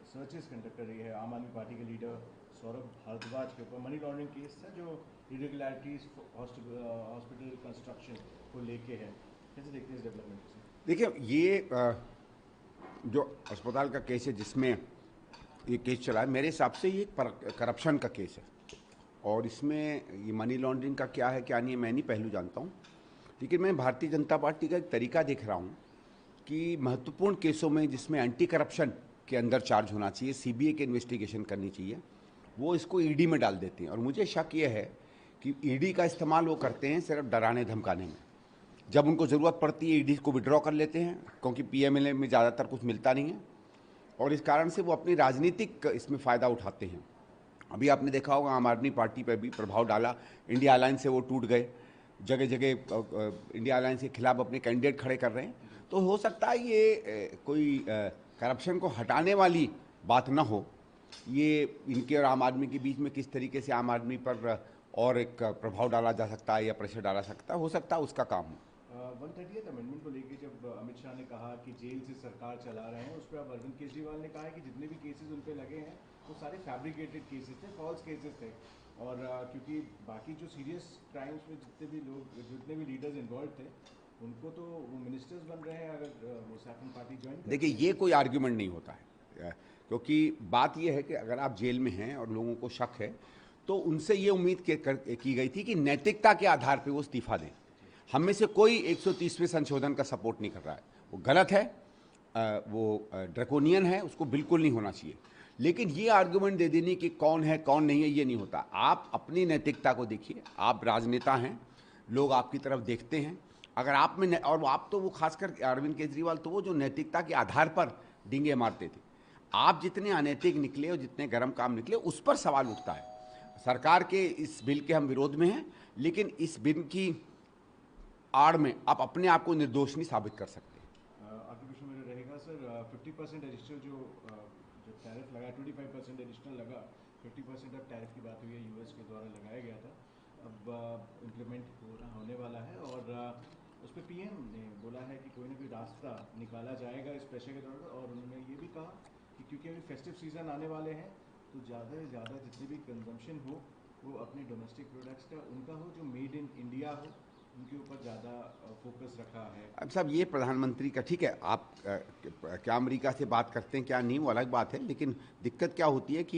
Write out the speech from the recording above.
Searches conduct कर रही है आम आदमी पार्टी के लीडर सौरभ भारद्वाज के ऊपर। मनी लॉन्ड्रिंग केस था जो इरेगुलरिटीज हॉस्पिटल कंस्ट्रक्शन को लेके है। कैसे देखते हैं इस डेवलपमेंट को? देखिए, ये जो अस्पताल का केस है जिसमें ये केस चला है, मेरे हिसाब से ये करप्शन का केस है। और इसमें ये मनी लॉन्ड्रिंग का क्या है क्या नहीं है मैं नहीं पहलू जानता हूँ, लेकिन मैं भारतीय जनता पार्टी का एक तरीका देख रहा हूँ कि महत्वपूर्ण केसों में जिसमें एंटी करप्शन के अंदर चार्ज होना चाहिए, सीबीआई की इन्वेस्टिगेशन करनी चाहिए, वो इसको ईडी में डाल देते हैं। और मुझे शक ये है कि ईडी का इस्तेमाल वो करते हैं सिर्फ डराने धमकाने में। जब उनको ज़रूरत पड़ती है ईडी को विड्रॉ कर लेते हैं, क्योंकि पीएमएलए में ज़्यादातर कुछ मिलता नहीं है, और इस कारण से वो अपनी राजनीतिक इसमें फ़ायदा उठाते हैं। अभी आपने देखा होगा आम आदमी पार्टी पर भी प्रभाव डाला, इंडिया अलायंस से वो टूट गए, जगह जगह इंडिया अलायंस के खिलाफ अपने कैंडिडेट खड़े कर रहे हैं। तो हो सकता है ये कोई करप्शन को हटाने वाली बात ना हो, ये इनके और आम आदमी के बीच में किस तरीके से आम आदमी पर और एक प्रभाव डाला जा सकता है या प्रेशर डाला सकता है, हो सकता है उसका काम हो। 138 अमेंडमेंट को लेकर जब अमित शाह ने कहा कि जेल से सरकार चला रहे हैं, उस पर अब अरविंद केजरीवाल ने कहा है कि जितने भी केसेस उन पे लगे हैं वो सारे फैब्रिकेटेड केसेस थे, फॉल्स केसेस थे। और क्योंकि बाकी जो सीरियस क्राइम्स में जितने भी लीडर्स इन्वॉल्व थे उनको तो वो मिनिस्टर्स बन रहे हैं अगर वो सैफरन पार्टी ज्वाइन। देखिए, ये कोई आर्ग्यूमेंट नहीं होता है, क्योंकि बात ये है कि अगर आप जेल में हैं और लोगों को शक है तो उनसे ये उम्मीद की गई थी कि नैतिकता के आधार पर वो इस्तीफा दें। हम में से कोई 130वें संशोधन का सपोर्ट नहीं कर रहा है, वो गलत है, वो ड्रैकोनियन है, उसको बिल्कुल नहीं होना चाहिए। लेकिन ये आर्गुमेंट दे देनी कि कौन है कौन नहीं है, ये नहीं होता। आप अपनी नैतिकता को देखिए, आप राजनेता हैं, लोग आपकी तरफ देखते हैं। अगर आप में और आप तो वो खासकर अरविंद केजरीवाल तो वो जो नैतिकता के आधार पर डींगे मारते थे, आप जितने अनैतिक निकले और जितने गर्म काम निकले उस पर सवाल उठता है। सरकार के इस बिल के हम विरोध में हैं, लेकिन इस बिल की आड़ में आप अपने आप को निर्दोष नहीं साबित कर सकते। आपके विषय में रहेगा सर 50% एडिशनल जो टैरिफ लगा, 25% एडिशनल लगा, 50% अब टैरिफ की बात हुई है, यूएस के द्वारा लगाया गया था, अब इम्प्लीमेंट होने वाला है। और उस पर पीएम ने बोला है कि कोई ना कोई रास्ता निकाला जाएगा इस प्रेशर के दौरान। और उन्होंने ये भी कहा कि क्योंकि अभी फेस्टिव सीजन आने वाले हैं तो ज़्यादा से ज़्यादा जितनी भी कंजम्पशन हो वो अपने डोमेस्टिक प्रोडक्ट्स का उनका हो, जो मेड इन इंडिया हो, उनके ऊपर ज़्यादा फोकस रखा है। अब साहब, ये प्रधानमंत्री का ठीक है, आप क्या अमेरिका से बात करते हैं क्या नहीं वो अलग बात है, लेकिन दिक्कत क्या होती है कि